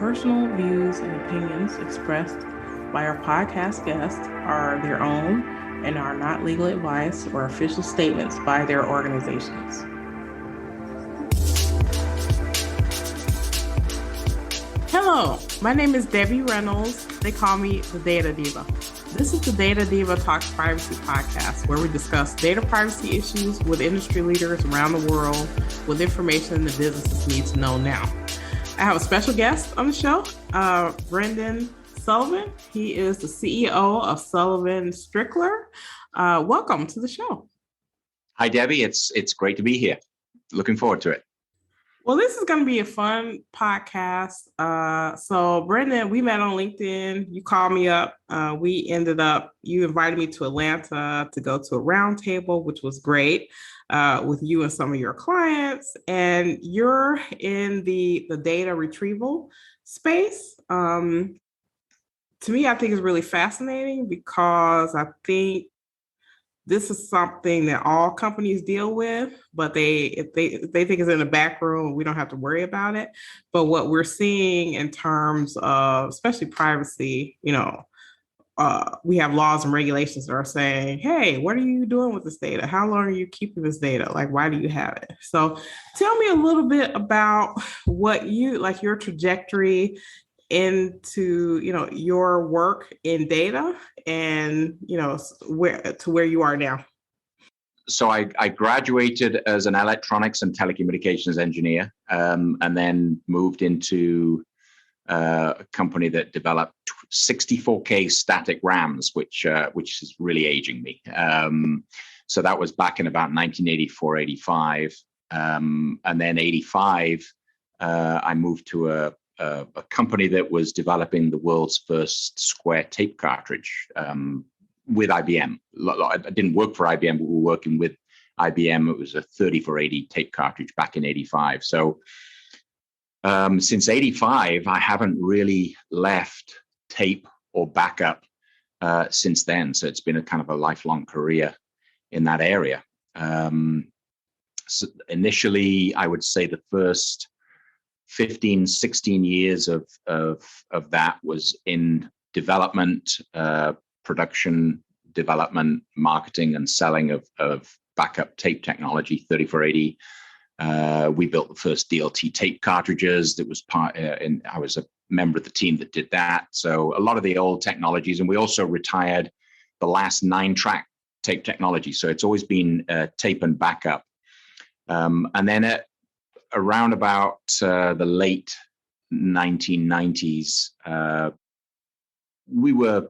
personal views and opinions expressed by our podcast guests are their own and are not legal advice or official statements by their organizations. Hello, my name is Debbie Reynolds. They call me the Data Diva. This is the Data Diva Talks Privacy podcast, where we discuss data privacy issues with industry leaders around the world with information the businesses need to know now. I have a special guest on the show, Brendan Sullivan. He is the CEO of SullivanStrickler. Welcome to the show. Hi, Debbie. It's great to be here. Looking forward to it. Well, this is going to be a fun podcast. So, Brendan, we met on LinkedIn. You called me up. You invited me to Atlanta to go to a roundtable, which was great, with you and some of your clients. And you're in the data retrieval space. To me, I think it's really fascinating because I think this is something that all companies deal with, but if they think it's in the back room, we don't have to worry about it. But what we're seeing in terms of, especially privacy, we have laws and regulations that are saying, hey, what are you doing with this data? How long are you keeping this data? Like, why do you have it? So tell me a little bit about your trajectory into your work in data and where you are now. So I graduated as an electronics and telecommunications engineer, and then moved into a company that developed 64K static RAMs, which is really aging me. So that was back in about 1984, 85, and then 85. I moved to a company that was developing the world's first square tape cartridge with IBM. I didn't work for IBM, but we were working with IBM. It was a 3480 tape cartridge back in 85. So since 85, I haven't really left tape or backup since then. So it's been a kind of a lifelong career in that area. So initially, I would say the first 15, 16 years of that was in development, production, development, marketing, and selling of backup tape technology, 3480. We built the first DLT tape cartridges. That was I was a member of the team that did that. So a lot of the old technologies, and we also retired the last 9-track tape technology. So it's always been tape and backup. And then around about the late 1990s, we were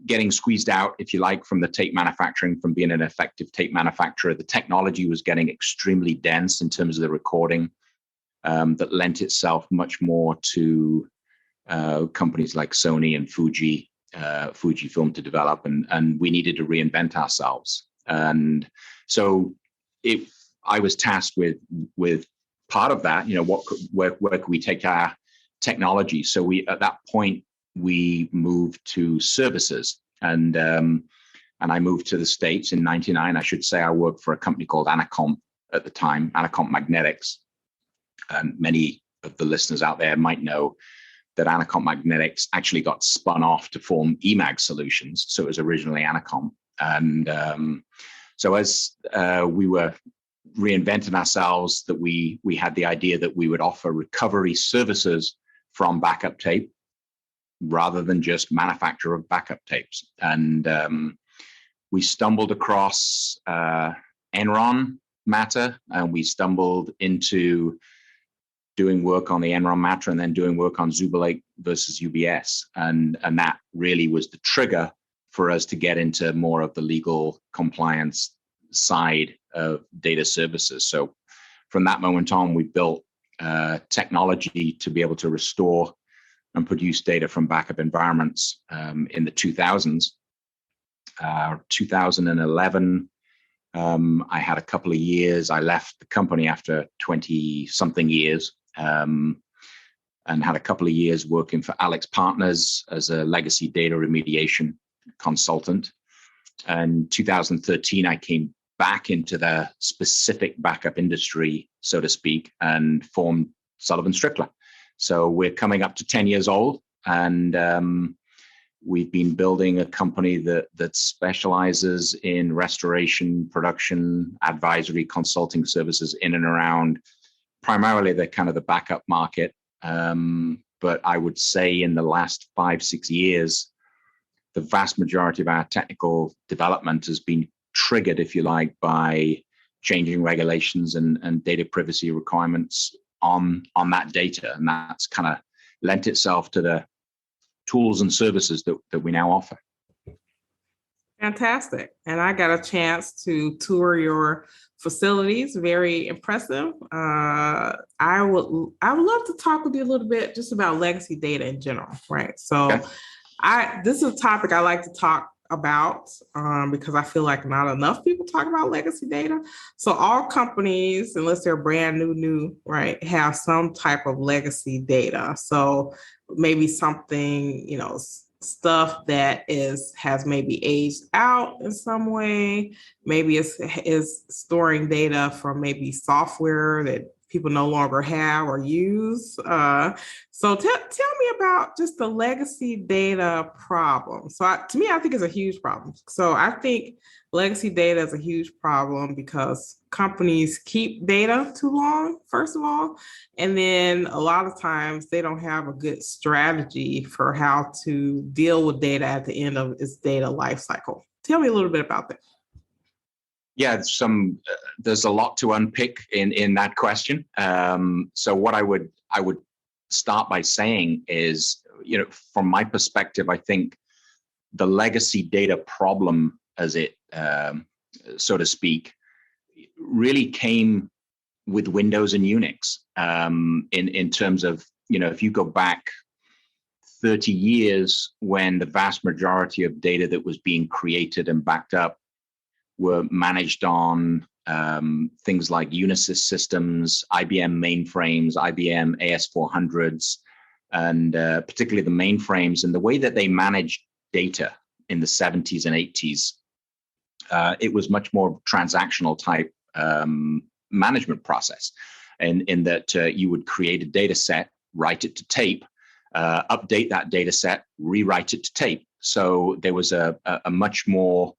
getting squeezed out, if you like, from the tape manufacturing, from being an effective tape manufacturer. The technology was getting extremely dense in terms of the recording, that lent itself much more to companies like Sony and Fujifilm to develop, and we needed to reinvent ourselves. And so I was tasked with part of that, where could we take our technology? So at that point, we moved to services, and I moved to the States in '99. I should say I worked for a company called Anacomp at the time, Anacomp Magnetics. And many of the listeners out there might know that Anacomp Magnetics actually got spun off to form eMag Solutions. So it was originally Anacomp. And so as we were reinventing ourselves, that we had the idea that we would offer recovery services from backup tape rather than just manufacture of backup tapes. And we stumbled across Enron matter, and we stumbled into doing work on the Enron matter and then doing work on Zuba Lake versus UBS. And that really was the trigger for us to get into more of the legal compliance side of data services. So from that moment on, we built technology to be able to restore and produce data from backup environments in the 2000s. 2011, I had a couple of years. I left the company after 20-something years, and had a couple of years working for Alex Partners as a legacy data remediation consultant. And 2013, I came back into the specific backup industry, so to speak, and formed SullivanStrickler. So we're coming up to 10 years old, and we've been building a company that specializes in restoration, production, advisory, consulting services in and around primarily the kind of the backup market. But I would say in the last 5-6 years, the vast majority of our technical development has been triggered, if you like, by changing regulations and data privacy requirements on that data. And that's kind of lent itself to the tools and services that we now offer. Fantastic. And I got a chance to tour your facilities. Very impressive. I would love to talk with you a little bit just about legacy data in general, right? So Okay. this is a topic I like to talk about because I feel like not enough people talk about legacy data. So all companies, unless they're brand new, right, have some type of legacy data. So maybe something, stuff that has maybe aged out in some way. Maybe is storing data from maybe software that people no longer have or use. So tell me about just the legacy data problem. So to me, I think it's a huge problem. So I think legacy data is a huge problem because companies keep data too long, first of all. And then a lot of times they don't have a good strategy for how to deal with data at the end of its data lifecycle. Tell me a little bit about that. Yeah, there's a lot to unpick in that question. So what I would start by saying is, from my perspective, I think the legacy data problem, as it so to speak, really came with Windows and UNIX. In terms of, if you go back 30 years, when the vast majority of data that was being created and backed up were managed on things like Unisys systems, IBM mainframes, IBM AS400s, and particularly the mainframes, and the way that they managed data in the 70s and 80s, it was much more transactional type management process, in that you would create a data set, write it to tape, update that data set, rewrite it to tape. So there was a much more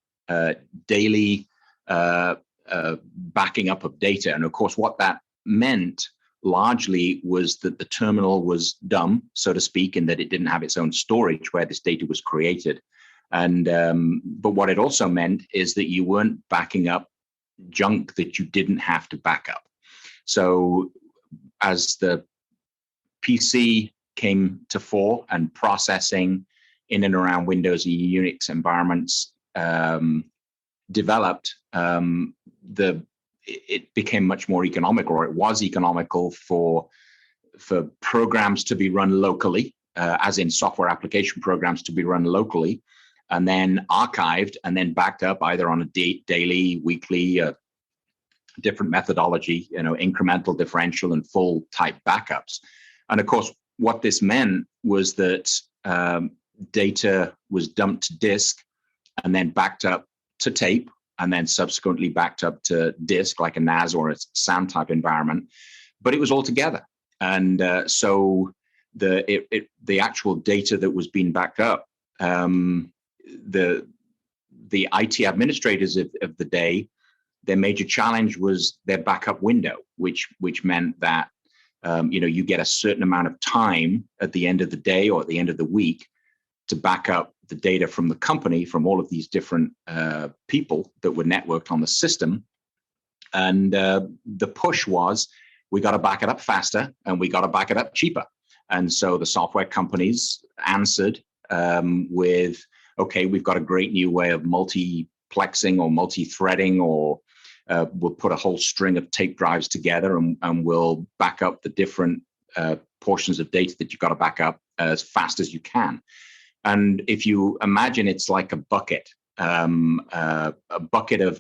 daily backing up of data. And of course, what that meant largely was that the terminal was dumb, so to speak, in that it didn't have its own storage where this data was created. And but what it also meant is that you weren't backing up junk that you didn't have to back up. So as the PC came to fore and processing in and around Windows and UNIX environments developed, it became much more economical, or it was economical for programs to be run locally, as in software application programs to be run locally, and then archived and then backed up either on a daily, weekly, different methodology, incremental, differential, and full type backups. And of course, what this meant was that data was dumped to disk and then backed up to tape, and then subsequently backed up to disk, like a NAS or a SAN type environment. But it was all together. And so the actual data that was being backed up, the IT administrators of the day, their major challenge was their backup window, which meant that you get a certain amount of time at the end of the day or at the end of the week to back up the data from the company, from all of these different people that were networked on the system. And the push was, we got to back it up faster and we got to back it up cheaper. And so the software companies answered with, okay, we've got a great new way of multiplexing or multi-threading, or we'll put a whole string of tape drives together and we'll back up the different portions of data that you've got to back up as fast as you can. And if you imagine, it's like a bucket of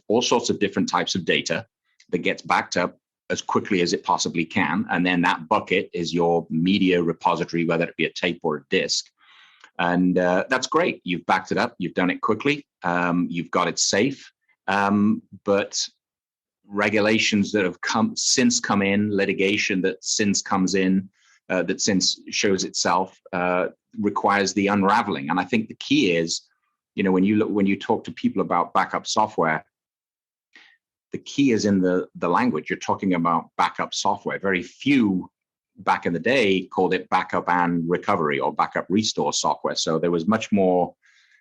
all sorts of different types of data that gets backed up as quickly as it possibly can. And then that bucket is your media repository, whether it be a tape or a disk. And that's great. You've backed it up. You've done it quickly. You've got it safe. But regulations that have since come in, litigation that since comes in, that since shows itself requires the unraveling. And I think the key is, when you talk to people about backup software, the key is in the language. You're talking about backup software. Very few back in the day called it backup and recovery or backup restore software. So there was much more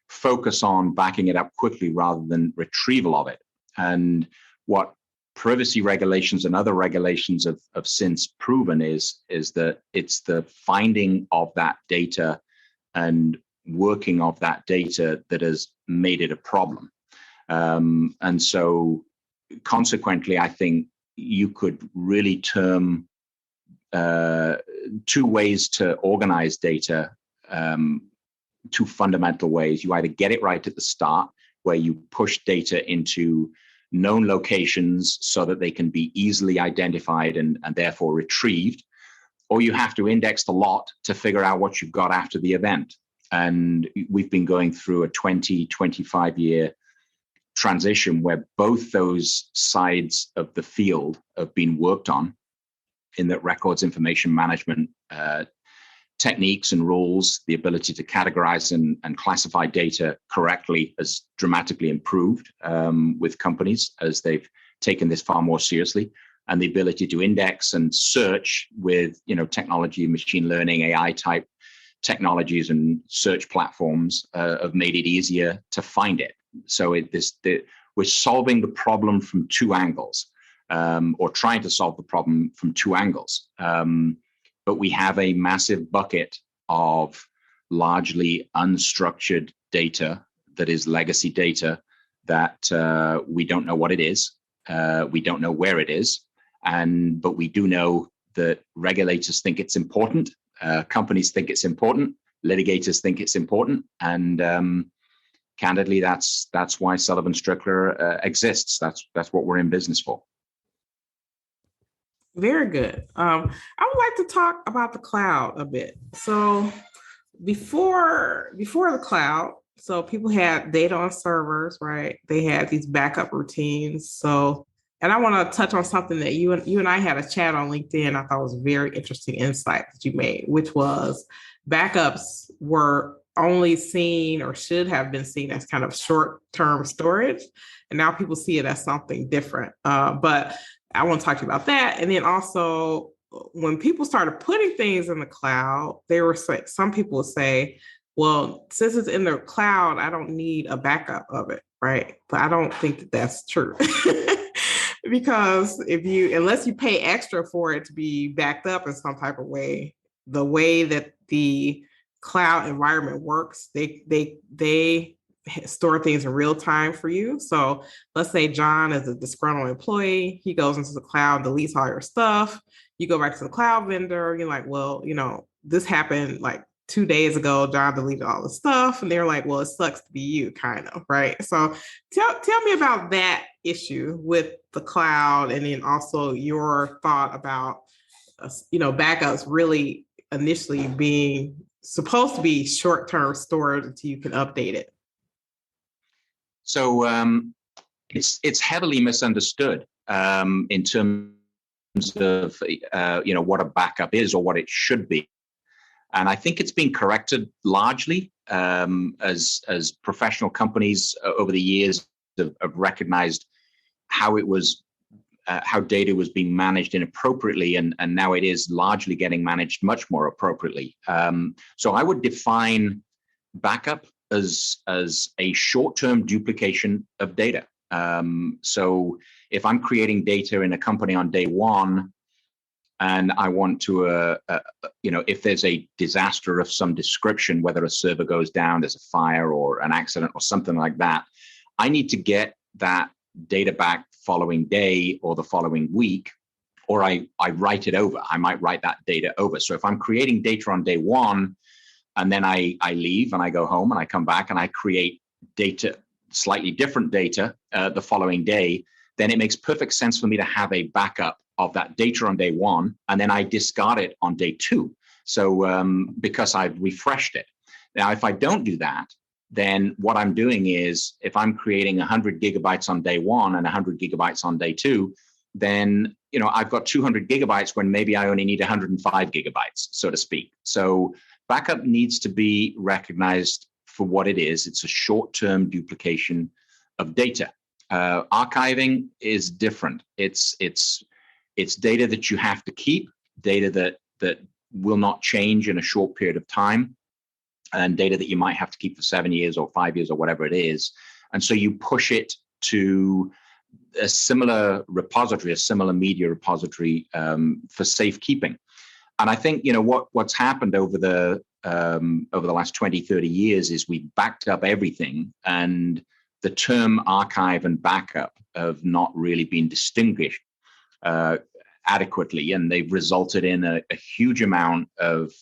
focus on backing it up quickly rather than retrieval of it. And what privacy regulations and other regulations have since proven is that it's the finding of that data and working of that data that has made it a problem. And so consequently, I think you could really term two ways to organize data, two fundamental ways. You either get it right at the start, where you push data into known locations so that they can be easily identified and therefore retrieved, or you have to index a lot to figure out what you've got after the event. And we've been going through a 25 year transition where both those sides of the field have been worked on, in that records information management techniques and rules, the ability to categorize and classify data correctly has dramatically improved with companies as they've taken this far more seriously. And the ability to index and search with technology, machine learning, AI type technologies and search platforms have made it easier to find it. So we're solving the problem from two angles, or trying to solve the problem from two angles. But we have a massive bucket of largely unstructured data that is legacy data that we don't know what it is. We don't know where it is. But we do know that regulators think it's important. Companies think it's important. Litigators think it's important. And candidly, that's why SullivanStrickler exists. That's what we're in business for. Very good. I would like to talk about the cloud a bit. So before the cloud, so people had data on servers, right? They had these backup routines. So, and I want to touch on something that you and I had a chat on LinkedIn. I thought was a very interesting insight that you made, which was backups were only seen or should have been seen as kind of short-term storage. And now people see it as something different. But I want to talk to you about that. And then also, when people started putting things in the cloud, some people would say, well, since it's in the cloud, I don't need a backup of it, right? But I don't think that that's true. Because unless you pay extra for it to be backed up in some type of way, the way that the cloud environment works, they store things in real time for you. So let's say John is a disgruntled employee. He goes into the cloud, deletes all your stuff. You go back to the cloud vendor. You're like, well, this happened like 2 days ago. John deleted all the stuff. And they're like, well, it sucks to be you, kind of, right? So tell me about that issue with the cloud. And then also your thought about, backups really initially being supposed to be short-term storage until you can update it. So it's heavily misunderstood in terms of what a backup is or what it should be, and I think it's been corrected largely as professional companies over the years have recognized how data was being managed inappropriately, and now it is largely getting managed much more appropriately. So I would define backup as a short-term duplication of data. So if I'm creating data in a company on day one, and I want to, if there's a disaster of some description, whether a server goes down, there's a fire or an accident or something like that, I need to get that data back the following day or the following week, or I write it over. I might write that data over. So if I'm creating data on day one, and then I leave and I go home and I come back and I create data, slightly different data the following day, then it makes perfect sense for me to have a backup of that data on day one, and then I discard it on day two. So because I've refreshed it. Now, if I don't do that, then what I'm doing is, if I'm creating 100 gigabytes on day one and 100 gigabytes on day two, then I've got 200 gigabytes when maybe I only need 105 gigabytes, so to speak. So backup needs to be recognized for what it is. It's a short-term duplication of data. Archiving is different. It's data that you have to keep, data that will not change in a short period of time, and data that you might have to keep for 7 years or 5 years or whatever it is. And so you push it to a similar repository, a similar media repository for safekeeping. And I think what's happened over the last 20, 30 years is we backed up everything, and the term archive and backup have not really been distinguished adequately, and they've resulted in a huge amount of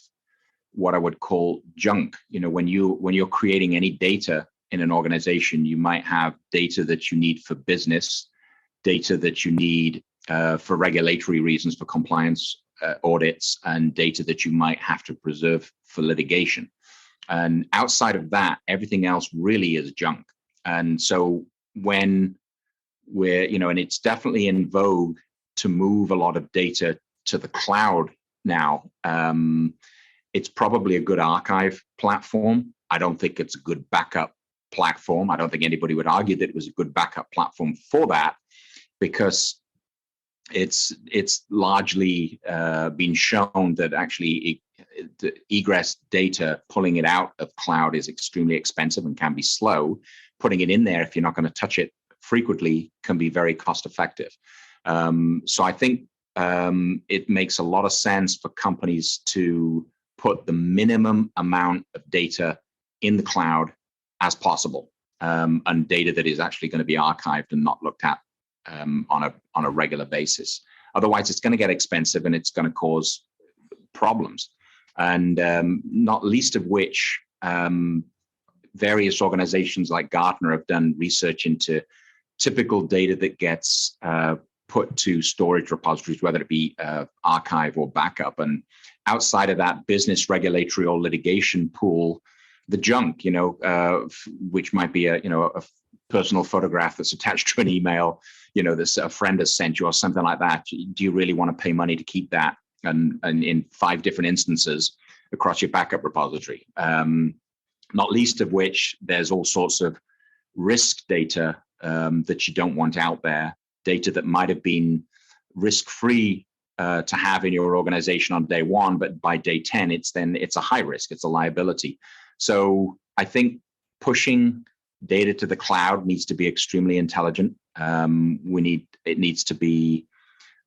what I would call junk. When you're creating any data in an organization, you might have data that you need for business, data that you need for regulatory reasons, for compliance audits, and data that you might have to preserve for litigation. And outside of that, everything else really is junk. And so when and it's definitely in vogue to move a lot of data to the cloud now. It's probably a good archive platform. I don't think it's a good backup platform. I don't think anybody would argue that it was a good backup platform for that, because it's largely been shown that actually the egress data, pulling it out of cloud, is extremely expensive and can be slow. Putting it in there, if you're not going to touch it frequently, can be very cost effective. So I think it makes a lot of sense for companies to put the minimum amount of data in the cloud as possible, and data that is actually going to be archived and not looked at on a regular basis. Otherwise, it's going to get expensive and it's going to cause problems. And not least of which, various organizations like Gartner have done research into typical data that gets put to storage repositories, whether it be archive or backup. And outside of that business, regulatory, or litigation pool, the junk, which might be a personal photograph that's attached to an email, that a friend has sent you or something like that. Do you really want to pay money to keep that? And in 5 different instances across your backup repository? Not least of which, there's all sorts of risk data that you don't want out there, data that might have been risk-free to have in your organization on day 1, but by day 10, it's a high risk, it's a liability. So I think pushing data to the cloud needs to be extremely intelligent. It needs to be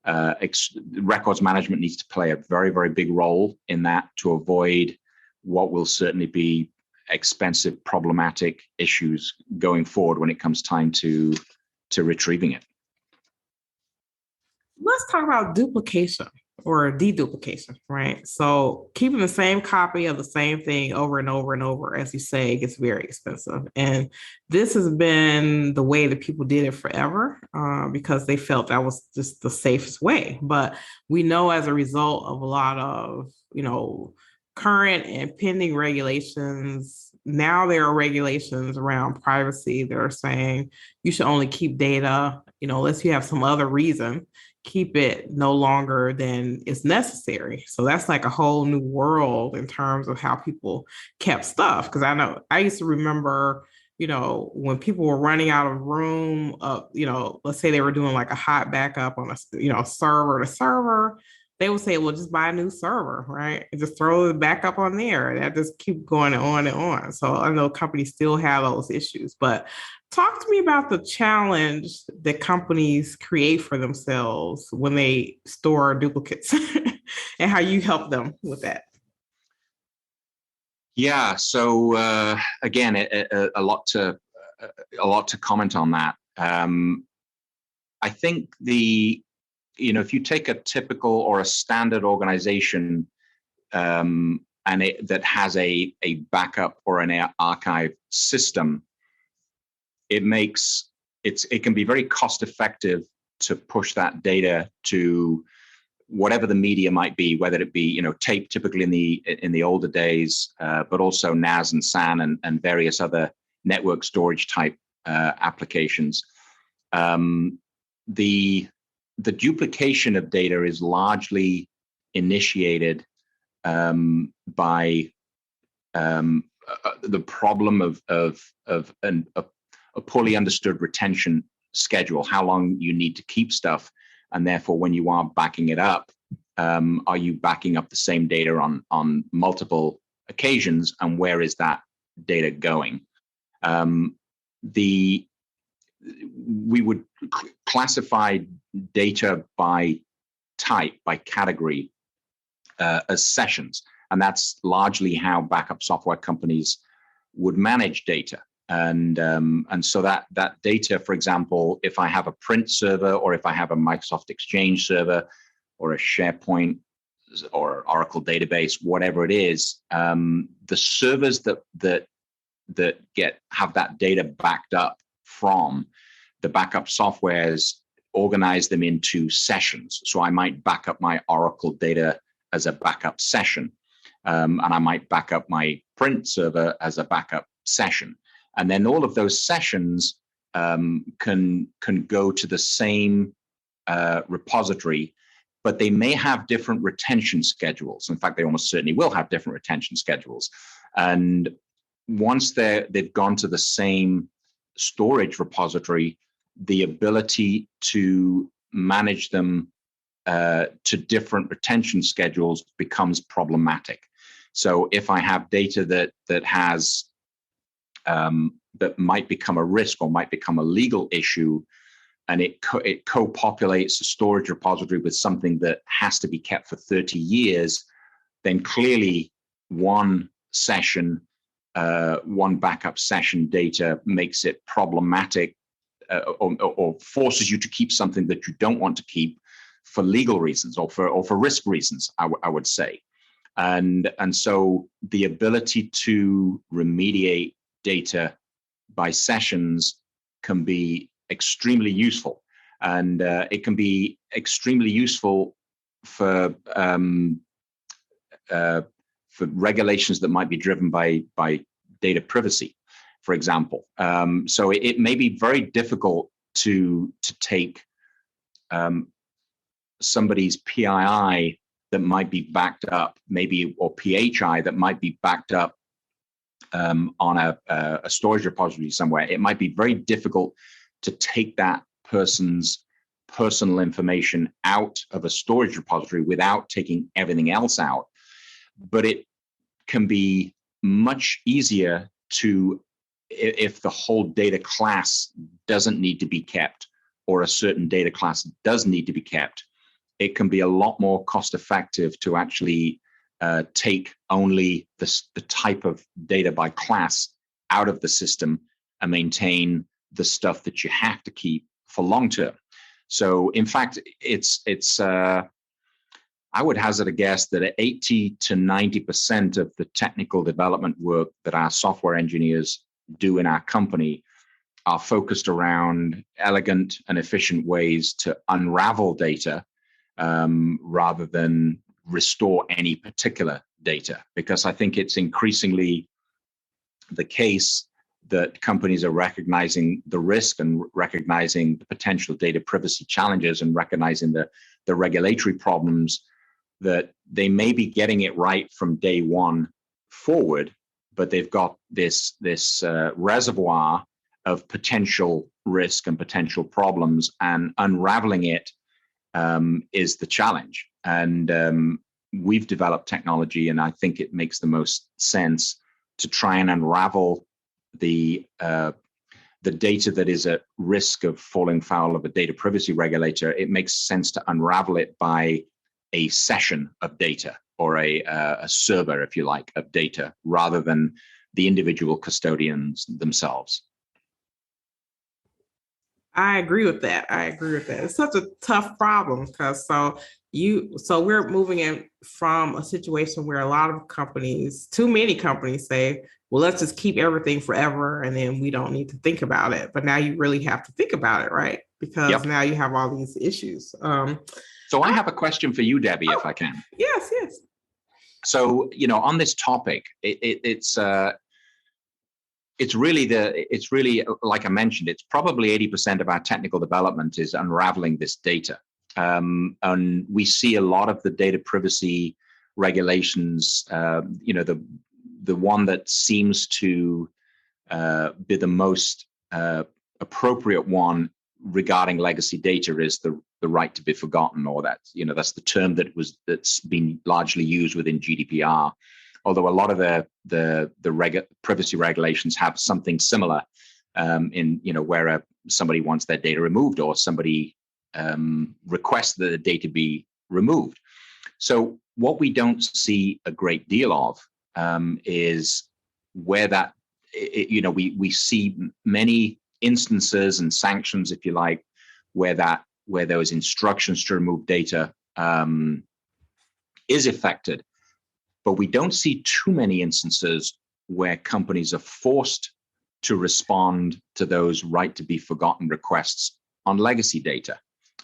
records management needs to play a very, very big role in that, to avoid what will certainly be expensive, problematic issues going forward when it comes time to retrieving it. Let's talk about duplication or de-duplication, right? So keeping the same copy of the same thing over and over and over, as you say, gets very expensive. And this has been the way that people did it forever, because they felt that was just the safest way. But we know, as a result of a lot of, current and pending regulations, now there are regulations around privacy that are saying you should only keep data, unless you have some other reason, keep it no longer than is necessary. So that's like a whole new world in terms of how people kept stuff. Because I know I used to remember, when people were running out of room, let's say they were doing like a hot backup on a, server to server, they would say, well, just buy a new server, right? And just throw the backup on there. And that just keep going on and on. So I know companies still have those issues, but talk to me about the challenge that companies create for themselves when they store duplicates and how you help them with that. Yeah. So again, a lot to comment on that. I think if you take a typical or a standard organization that has a backup or an archive system, it can be very cost effective to push that data to whatever the media might be, whether it be tape, typically in the older days, but also NAS and SAN and various other network storage type applications. the duplication of data is largely initiated by the problem of a poorly understood retention schedule, how long you need to keep stuff. And therefore, when you are backing it up, are you backing up the same data on multiple occasions? And where is that data going? We would classify data by type, by category, as sessions. And that's largely how backup software companies would manage data. And so that data, for example, if I have a print server, or if I have a Microsoft Exchange server, or a SharePoint or Oracle database, whatever it is, the servers that have that data backed up from the backup softwares organize them into sessions. So I might back up my Oracle data as a backup session, and I might back up my print server as a backup session. And then all of those sessions can go to the same repository, but they may have different retention schedules. In fact, they almost certainly will have different retention schedules. And once they've gone to the same storage repository, the ability to manage them to different retention schedules becomes problematic. So if I have data that has that might become a risk or might become a legal issue, and it co-populates a storage repository with something that has to be kept for 30 years, then clearly one backup session data makes it problematic, or forces you to keep something that you don't want to keep for legal reasons or for risk reasons, I would say. And so the ability to remediate data by sessions can be extremely useful, and it can be extremely useful for regulations that might be driven by data privacy, for example. So it may be very difficult to take somebody's PII that might be backed up, maybe, or PHI that might be backed up on a storage repository somewhere. It might be very difficult to take that person's personal information out of a storage repository without taking everything else out. But it can be much easier to, if the whole data class doesn't need to be kept, or a certain data class does need to be kept, it can be a lot more cost effective to actually take only the type of data by class out of the system and maintain the stuff that you have to keep for long term. So in fact, it's I would hazard a guess that 80 to 90% of the technical development work that our software engineers do in our company are focused around elegant and efficient ways to unravel data rather than restore any particular data. Because I think it's increasingly the case that companies are recognizing the risk and recognizing the potential data privacy challenges and recognizing the regulatory problems, that they may be getting it right from day one forward, but they've got this reservoir of potential risk and potential problems, and unraveling it is the challenge. And we've developed technology, and I think it makes the most sense to try and unravel the data that is at risk of falling foul of a data privacy regulator. It makes sense to unravel it by a session of data, or a server, if you like, of data, rather than the individual custodians themselves. I agree with that. It's such a tough problem, because so we're moving in from a situation where a lot of companies, too many companies, say, well, let's just keep everything forever and then we don't need to think about it. But now you really have to think about it, right? Because now you have all these issues. So I have a question for you, Debbie, if I can. Yes. So, on this topic, it's really, like I mentioned, it's probably 80% of our technical development is unraveling this data. And we see a lot of the data privacy regulations. The one that seems to be the most appropriate one regarding legacy data is the right to be forgotten, or that's the term that's been largely used within GDPR. Although a lot of the privacy regulations have something similar where somebody wants their data removed or somebody requests that the data be removed. So what we don't see a great deal of is where that, we see many instances and sanctions, if you like, where those instructions to remove data is affected. But we don't see too many instances where companies are forced to respond to those right to be forgotten requests on legacy data.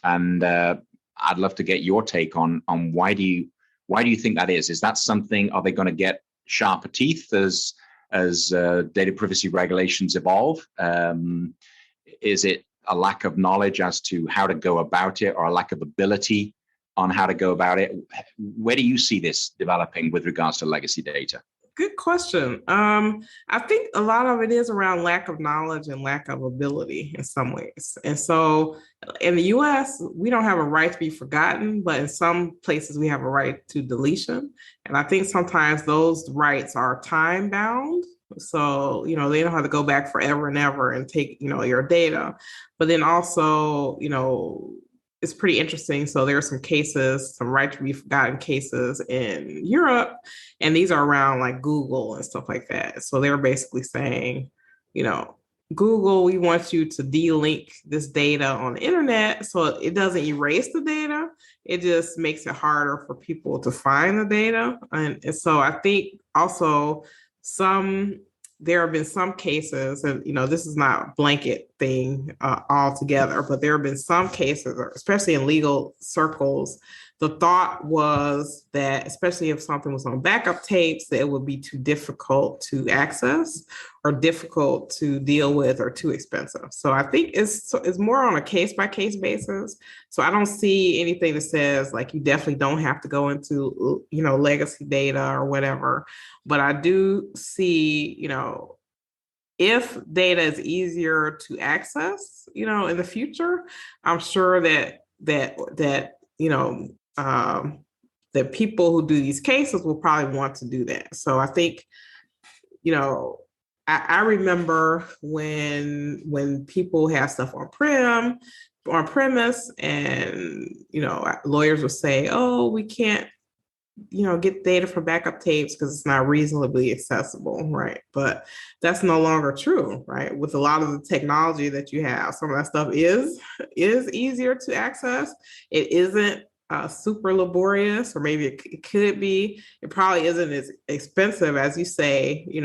And I'd love to get your take on why do you think that is? Is that something? Are they going to get sharper teeth as data privacy regulations evolve? Is it a lack of knowledge as to how to go about it, or a lack of ability on how to go about it? Where do you see this developing with regards to legacy data? Good question. I think a lot of it is around lack of knowledge and lack of ability in some ways. And so in the US, we don't have a right to be forgotten, but in some places we have a right to deletion. And I think sometimes those rights are time bound. So, they don't have to go back forever and ever and take, your data. But then also, it's pretty interesting. So there are some cases, some right to be forgotten cases in Europe, and these are around like Google and stuff like that. So they're basically saying, Google, we want you to de-link this data on the internet so it doesn't erase the data. It just makes it harder for people to find the data. And so I think also there have been some cases, and this is not a blanket thing altogether, but there have been some cases, especially in legal circles, the thought was that, especially if something was on backup tapes, that it would be too difficult to access or difficult to deal with or too expensive. So I think it's more on a case-by-case basis. So I don't see anything that says like you definitely don't have to go into, legacy data or whatever. But I do see, if data is easier to access, in the future, I'm sure that that people who do these cases will probably want to do that. So I think, I remember when people have stuff on premise, and lawyers will say, "Oh, we can't, get data from backup tapes because it's not reasonably accessible," right? But that's no longer true, right? With a lot of the technology that you have, some of that stuff is easier to access. It isn't super laborious, or maybe it could be. It probably isn't as expensive as you say. You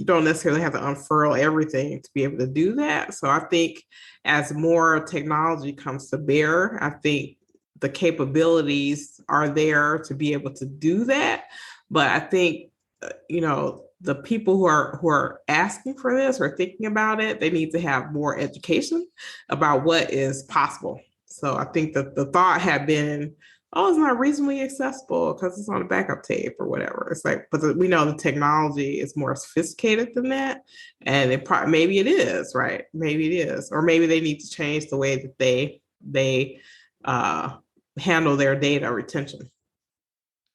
don't necessarily have to unfurl everything to be able to do that. So I think as more technology comes to bear, I think the capabilities are there to be able to do that. But I think, the people who are asking for this or thinking about it, they need to have more education about what is possible. So I think that the thought had been, oh, it's not reasonably accessible because it's on a backup tape or whatever. It's like, but we know the technology is more sophisticated than that. And maybe it is, right? Maybe it is. Or maybe they need to change the way that they handle their data retention.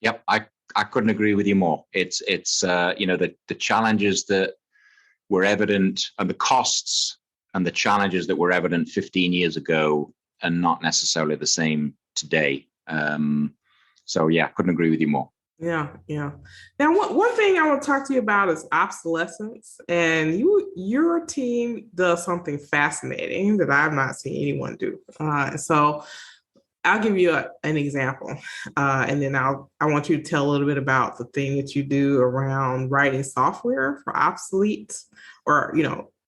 Yep, I couldn't agree with you more. It's the challenges that were evident, and the costs and the challenges that were evident 15 years ago are not necessarily the same today. So yeah, couldn't agree with you more. Yeah. Now, one thing I want to talk to you about is obsolescence, and your team does something fascinating that I've not seen anyone do. So I'll give you an example, and then I want you to tell a little bit about the thing that you do around writing software for obsolete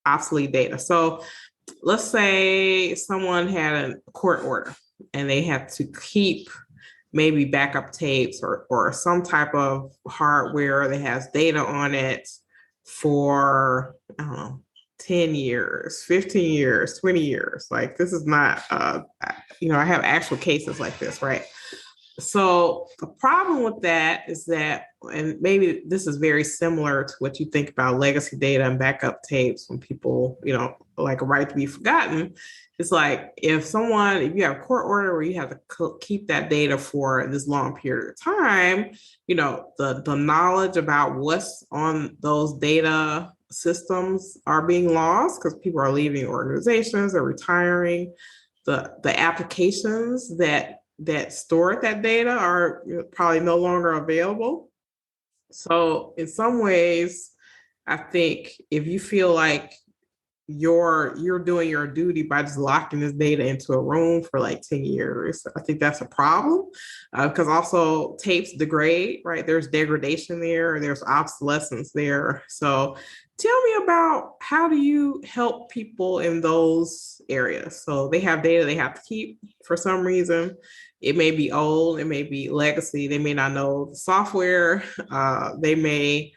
data. So let's say someone had a court order and they had to keep maybe backup tapes or some type of hardware that has data on it for, I don't know, 10 years, 15 years, 20 years. Like this is not, I have actual cases like this, right? So the problem with that is that, and maybe this is very similar to what you think about legacy data and backup tapes when people, like a right to be forgotten. It's like if you have a court order where you have to keep that data for this long period of time, the knowledge about what's on those data systems are being lost because people are leaving organizations or retiring. The applications that stored that data are probably no longer available. So in some ways, I think if you feel like you're doing your duty by just locking this data into a room for like 10 years, I think that's a problem because also tapes degrade, right? There's degradation there, there's obsolescence there. So tell me about how do you help people in those areas? So they have data they have to keep for some reason. It may be old, it may be legacy. They may not know the software. They may,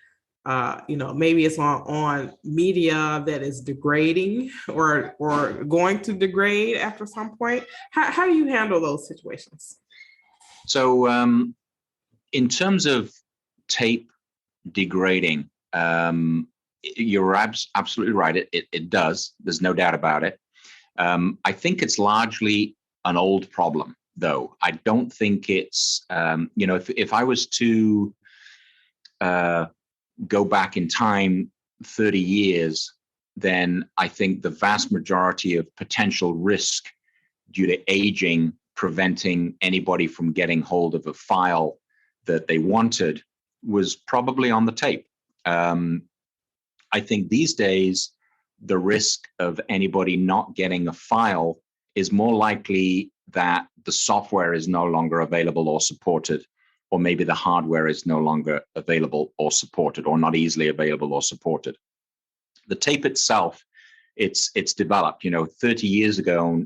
maybe it's on media that is degrading or going to degrade after some point. How do you handle those situations? So, in terms of tape degrading, you're absolutely right. It does. There's no doubt about it. I think it's largely an old problem, though. I don't think it's, if I was to go back in time 30 years, then I think the vast majority of potential risk due to aging preventing anybody from getting hold of a file that they wanted was probably on the tape. I think these days, the risk of anybody not getting a file is more likely that the software is no longer available or supported, or maybe the hardware is no longer available or supported, or not easily available or supported. The tape itself, it's developed. 30 years ago,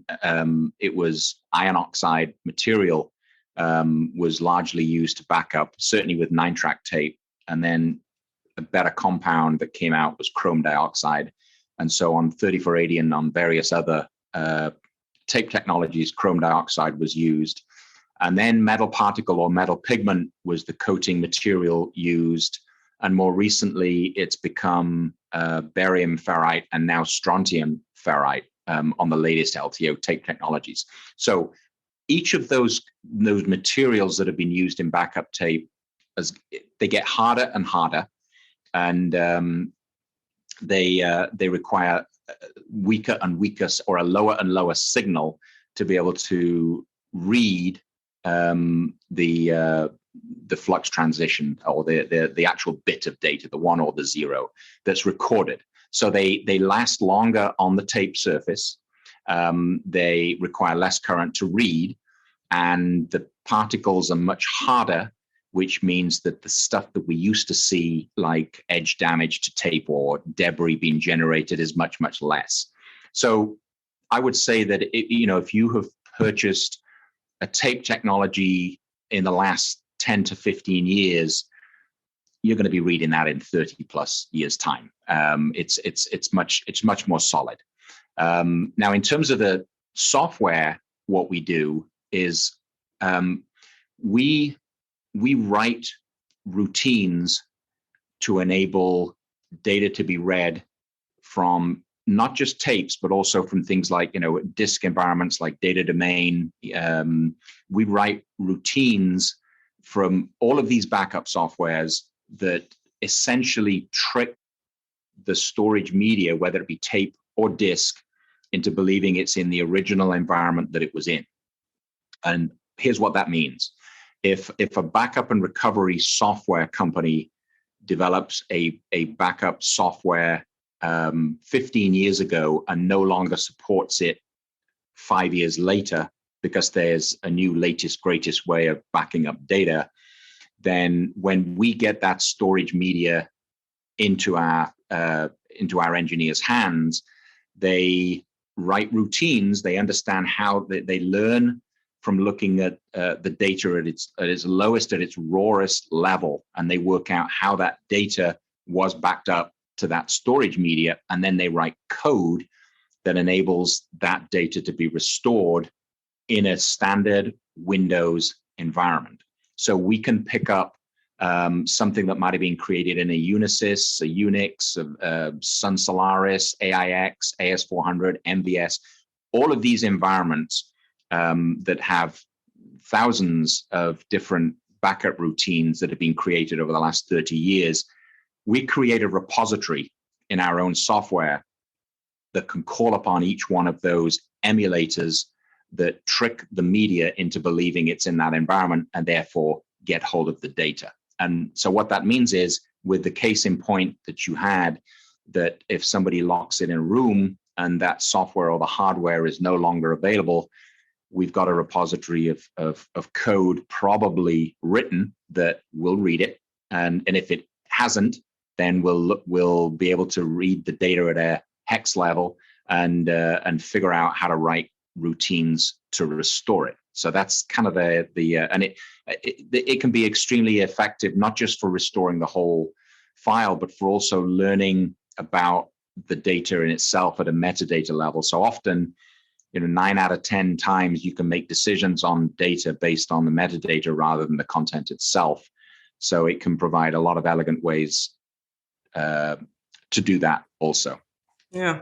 it was iron oxide material was largely used to back up, certainly with 9-track tape. And then a better compound that came out was chrome dioxide. And so on 3480 and on various other tape technologies, chrome dioxide was used. And then metal particle or metal pigment was the coating material used. And more recently, it's become barium ferrite and now strontium ferrite on the latest LTO tape technologies. So each of those materials that have been used in backup tape, as they get harder and harder, and they require weaker and weaker, or a lower and lower signal to be able to read the flux transition, or the actual bit of data, the 1 or the 0 that's recorded. So they last longer on the tape surface. They require less current to read, and the particles are much harder, which means that the stuff that we used to see, like edge damage to tape or debris being generated, is much, much less. So I would say that if you have purchased a tape technology in the last 10 to 15 years, you're going to be reading that in 30 plus years time. It's much more solid. Now, in terms of the software, what we do is we write routines to enable data to be read from not just tapes, but also from things like, disk environments like data domain. We write routines from all of these backup softwares that essentially trick the storage media, whether it be tape or disk, into believing it's in the original environment that it was in. And here's what that means. If a backup and recovery software company develops a backup software 15 years ago and no longer supports it 5 years later because there's a new latest greatest way of backing up data, then when we get that storage media into our engineers' hands, they write routines. They understand how they learn from looking at the data at its lowest, at its rawest level, and they work out how that data was backed up to that storage media, and then they write code that enables that data to be restored in a standard Windows environment. So we can pick up something that might have been created in a Unisys, a Unix, Sun Solaris, AIX, AS400, MVS, all of these environments that have thousands of different backup routines that have been created over the last 30 years. We create a repository in our own software that can call upon each one of those emulators that trick the media into believing it's in that environment and therefore get hold of the data. And so what that means is, with the case in point that you had, that if somebody locks it in a room and that software or the hardware is no longer available, we've got a repository of code probably written that will read it. And if it hasn't, then we'll be able to read the data at a hex level and figure out how to write routines to restore it. So that's kind of and it can be extremely effective, not just for restoring the whole file, but for also learning about the data in itself at a metadata level. So often, 9 out of 10 times you can make decisions on data based on the metadata rather than the content itself. So it can provide a lot of elegant ways to do that also. Yeah.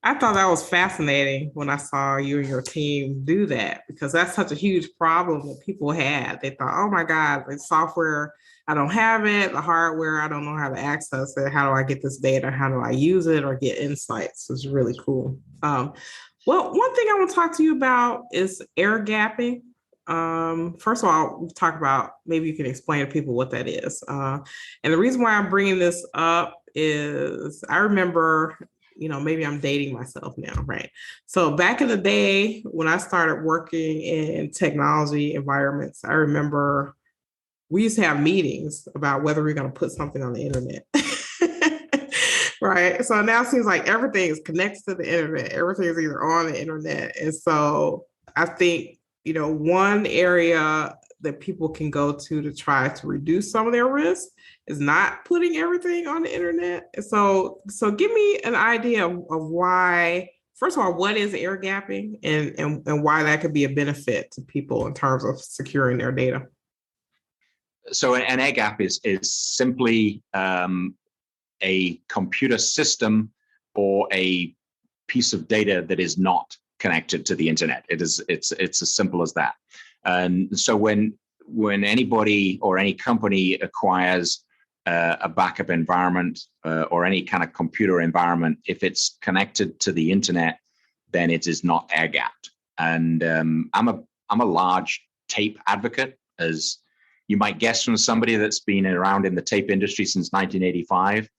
I thought that was fascinating when I saw you and your team do that, because that's such a huge problem that people had. They thought, oh my God, the software, I don't have it. The hardware, I don't know how to access it. How do I get this data? How do I use it or get insights? It's really cool. Well, one thing I want to talk to you about is air gapping. First of all, we'll talk about, maybe you can explain to people what that is. And the reason why I'm bringing this up is I remember, maybe I'm dating myself now, right? So back in the day when I started working in technology environments, I remember we used to have meetings about whether we're going to put something on the internet. Right. So now it seems like everything is connected to the internet. Everything is either on the internet. And so I think, one area that people can go to try to reduce some of their risk is not putting everything on the internet. So give me an idea of why, first of all, what is air gapping and why that could be a benefit to people in terms of securing their data. So an air gap is simply a computer system or a piece of data that is not connected to the internet. It's as simple as that. And so when anybody or any company acquires a backup environment or any kind of computer environment, if it's connected to the internet, then it is not air gapped. And I'm a large tape advocate, as you might guess from somebody that's been around in the tape industry since 1985.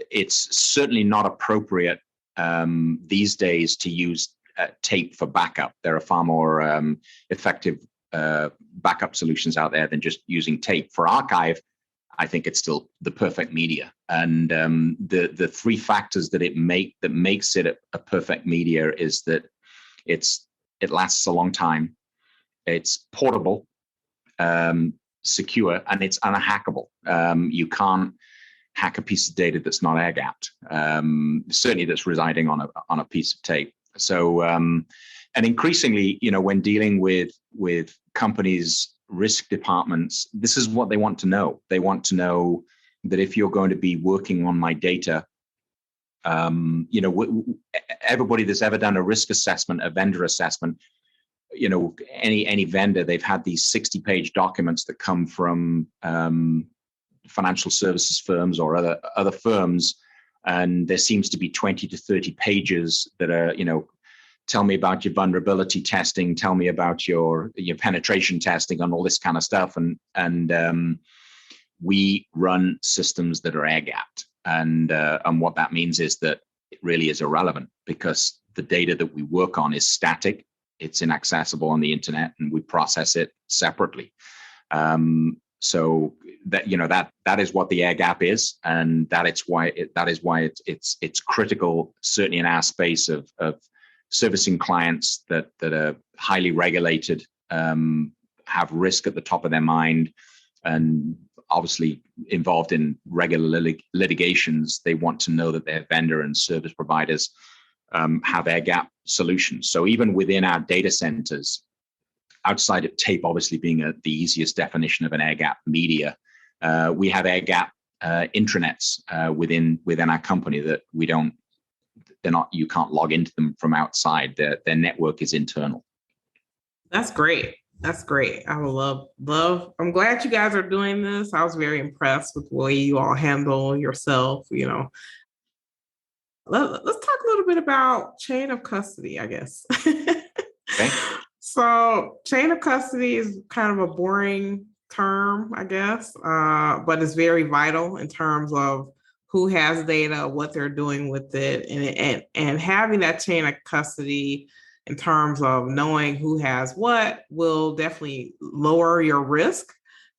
It's certainly not appropriate these days to use tape for backup. There are far more effective backup solutions out there than just using tape. For archive, I think it's still the perfect media. And the three factors that makes it a perfect media is that it lasts a long time, it's portable, secure, and it's unhackable. You can't hack a piece of data that's not air gapped, certainly that's residing on a piece of tape. So, and increasingly, when dealing with companies' risk departments, this is what they want to know. They want to know that if you're going to be working on my data, everybody that's ever done a risk assessment, a vendor assessment, any vendor, they've had these 60-page documents that come from financial services firms or other firms, and there seems to be 20 to 30 pages that are, tell me about your vulnerability testing, tell me about your penetration testing and all this kind of stuff. And we run systems that are air gapped. And what that means is that it really is irrelevant, because the data that we work on is static. It's inaccessible on the internet, and we process it separately. So that is what the air gap is, and that is why it's critical, certainly in our space of servicing clients that are highly regulated, have risk at the top of their mind, and obviously involved in regular litigations, they want to know that their vendor and service providers have air gap solutions. So even within our data centers, outside of tape obviously being the easiest definition of an air gap media, we have air gap intranets within our company that you can't log into them from outside. Their network is internal. That's great. That's great. I would love. I'm glad you guys are doing this. I was very impressed with the way you all handle yourself. Let's talk a little bit about chain of custody, I guess. Okay. So chain of custody is kind of a boring term, I guess, but it's very vital in terms of who has data, what they're doing with it, and having that chain of custody in terms of knowing who has what will definitely lower your risk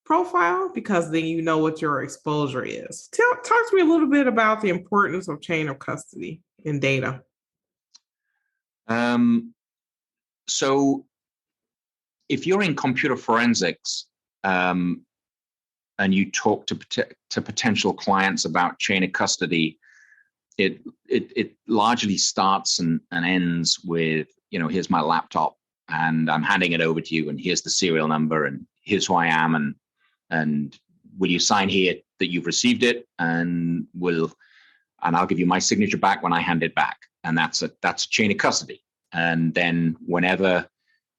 profile, because then you know what your exposure is. Talk to me a little bit about the importance of chain of custody in data. So if you're in computer forensics and you talk to potential clients about chain of custody, it largely starts and ends with, here's my laptop and I'm handing it over to you, and here's the serial number, and here's who I am, and will you sign here that you've received it, and I'll give you my signature back when I hand it back. And that's a chain of custody. And then whenever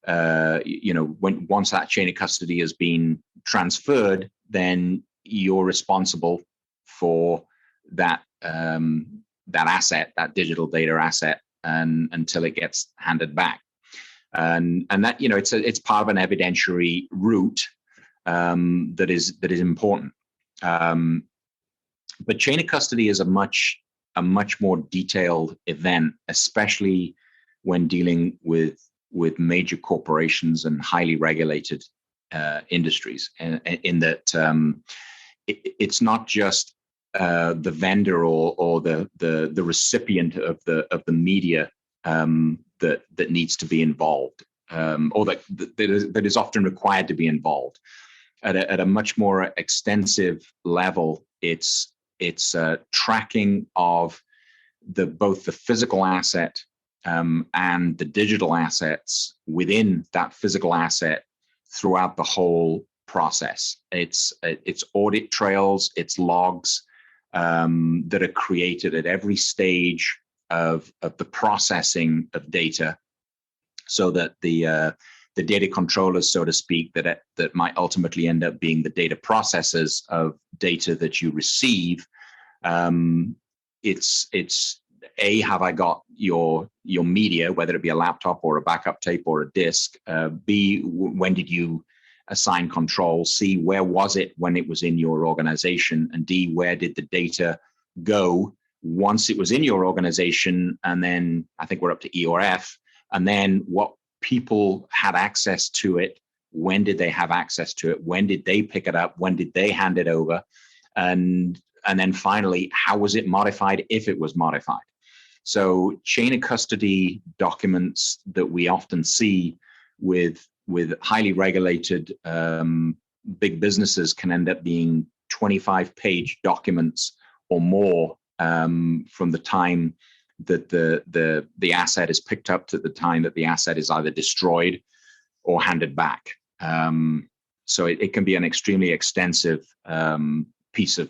once that chain of custody has been transferred, then you're responsible for that asset, that digital data asset, and until it gets handed back. And that, it's part of an evidentiary route that is important. But chain of custody is a much more detailed event, especially when dealing with major corporations and highly regulated industries, in that it's not just the vendor or the recipient of the media that needs to be involved, or that is often required to be involved. At a much more extensive level, it's tracking of both the physical asset and the digital assets within that physical asset throughout the whole process. It's audit trails, it's logs that are created at every stage of the processing of data, so that the data controllers, so to speak, that might ultimately end up being the data processors of data that you receive. It's have I got your media, whether it be a laptop or a backup tape or a disk? B, when did you assign control? C, where was it when it was in your organization? And D, where did the data go once it was in your organization? And then I think we're up to E or F. And then what people had access to it? When did they have access to it? When did they pick it up? When did they hand it over? And then finally, how was it modified, if it was modified? So chain of custody documents that we often see with highly regulated big businesses can end up being 25-page documents or more from the time that the asset is picked up to the time that the asset is either destroyed or handed back. So it can be an extremely extensive piece of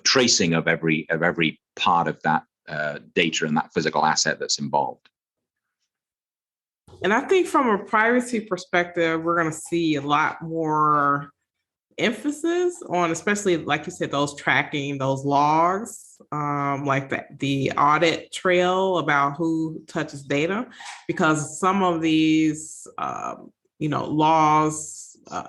tracing of every part of that data and that physical asset that's involved. And I think from a privacy perspective, we're going to see a lot more emphasis on, especially like you said, those tracking, those logs, like the audit trail about who touches data, because some of these, laws,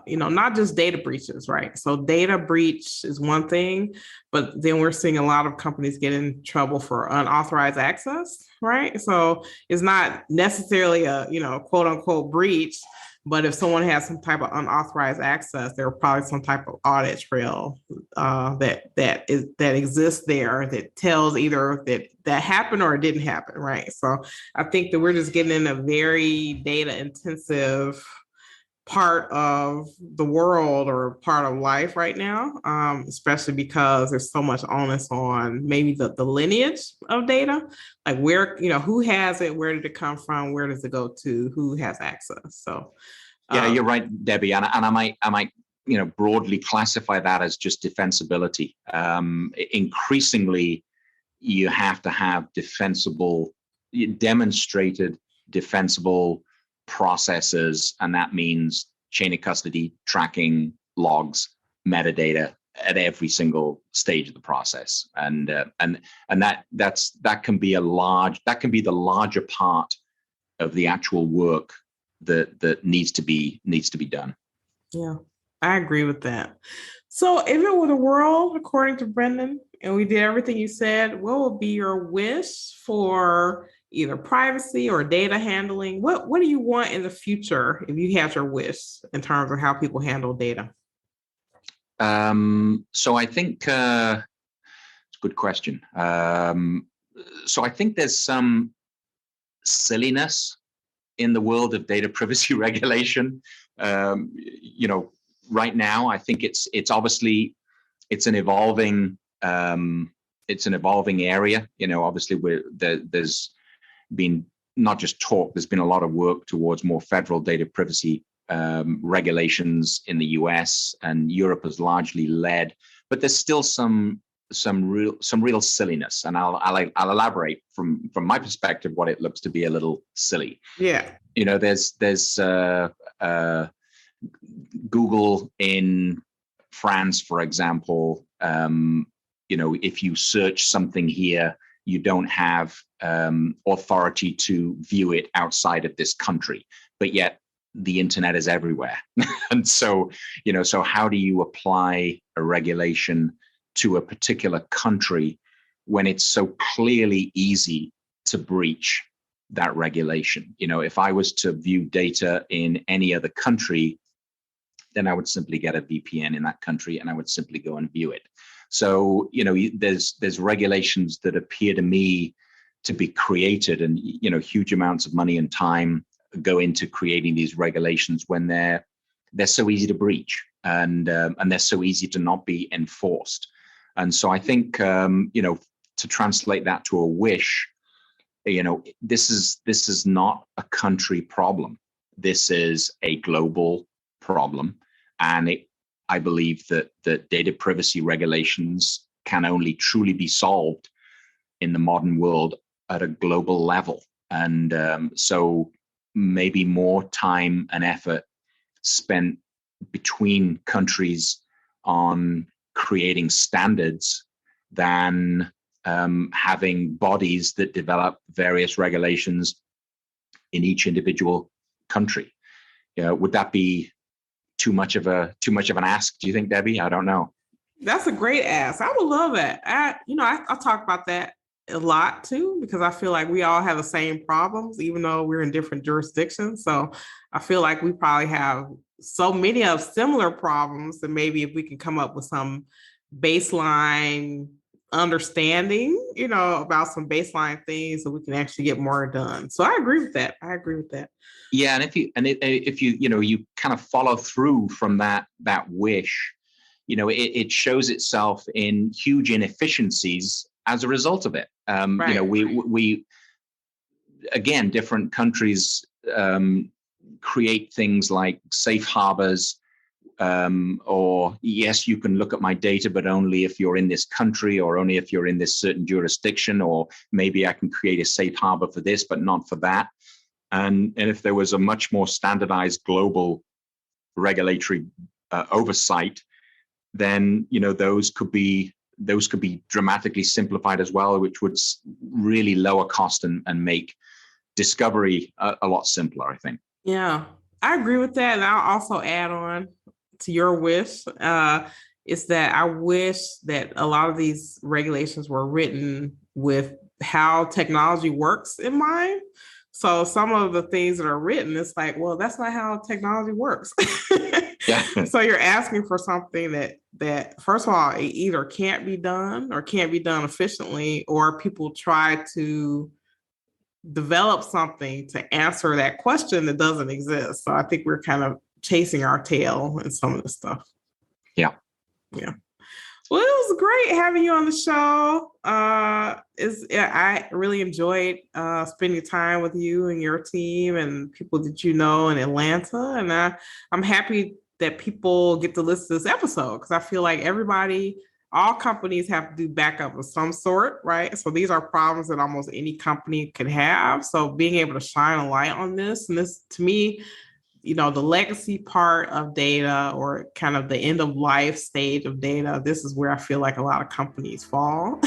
not just data breaches, right? So data breach is one thing, but then we're seeing a lot of companies get in trouble for unauthorized access, right? So it's not necessarily a, quote unquote breach, but if someone has some type of unauthorized access, there are probably some type of audit trail that exists there that tells either that happened or it didn't happen, right? So I think that we're just getting in a very data intensive part of the world or part of life right now, especially because there's so much onus on maybe the lineage of data, like where, who has it, where did it come from, where does it go to, who has access. So yeah, you're right, Debbie, and I might broadly classify that as just defensibility. Increasingly, you have to have demonstrated defensible processes, and that means chain of custody, tracking, logs, metadata at every single stage of the process, and that can be the larger part of the actual work that needs to be done. Yeah, I agree with that. So if it were the world, according to Brendan, and we did everything you said, what would be your wish for either privacy or data handling? What do you want in the future if you had your wish in terms of how people handle data? So I think it's a good question. So I think there's some silliness in the world of data privacy regulation. Right now, I think it's obviously an evolving area. Obviously there's been not just talk. There's been a lot of work towards more federal data privacy regulations in the US, and Europe has largely led. But there's still some real silliness, and I'll elaborate from my perspective what it looks to be a little silly. Yeah. There's Google in France, for example. If you search something here, you don't have authority to view it outside of this country, but yet the internet is everywhere. And so how do you apply a regulation to a particular country when it's so clearly easy to breach that regulation? If I was to view data in any other country, then I would simply get a VPN in that country and I would simply go and view it. So, there's regulations that appear to me to be created, and, huge amounts of money and time go into creating these regulations when they're so easy to breach, and they're so easy to not be enforced. And so I think, to translate that to a wish, this is not a country problem. This is a global problem. And I believe that data privacy regulations can only truly be solved in the modern world at a global level. And so maybe more time and effort spent between countries on creating standards than having bodies that develop various regulations in each individual country. Would that be too much of an ask, do you think, Debbie? I don't know. That's a great ask. I would love that. I talk about that a lot too, because I feel like we all have the same problems, even though we're in different jurisdictions. So I feel like we probably have so many of similar problems, and maybe if we can come up with some baseline understanding, about some baseline things, so we can actually get more done. So I agree with that. Yeah, and if you kind of follow through from that wish, it shows itself in huge inefficiencies as a result of it. Right. We again, different countries create things like safe harbors, or yes, you can look at my data, but only if you're in this country, or only if you're in this certain jurisdiction, or maybe I can create a safe harbor for this, but not for that. And if there was a much more standardized global regulatory oversight, then those could be dramatically simplified as well, which would really lower cost and make discovery a lot simpler, I think. Yeah, I agree with that. And I'll also add on to your wish, is that I wish that a lot of these regulations were written with how technology works in mind. So some of the things that are written, it's like, well, that's not how technology works. Yeah. So you're asking for something that first of all, it either can't be done or can't be done efficiently, or people try to develop something to answer that question that doesn't exist. So I think we're kind of chasing our tail and some of the stuff. Yeah. Yeah. Well, it was great having you on the show. I really enjoyed spending time with you and your team and people that you know in Atlanta. And I'm happy that people get to listen to this episode because I feel like all companies have to do backup of some sort, right? So these are problems that almost any company could have. So being able to shine a light on this, and this to me, the legacy part of data or kind of the end of life stage of data, this is where I feel like a lot of companies fall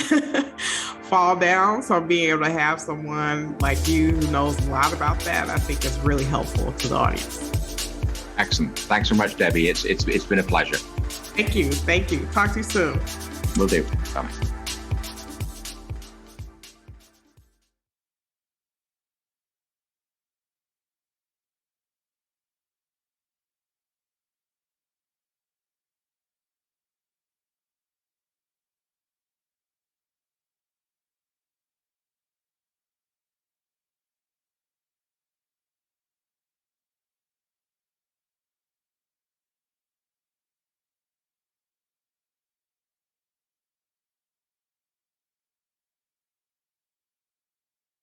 down. So being able to have someone like you who knows a lot about that, I think is really helpful to the audience. Excellent. Thanks so much, Debbie. It's been a pleasure. Thank you. Talk to you soon. Will do. Bye.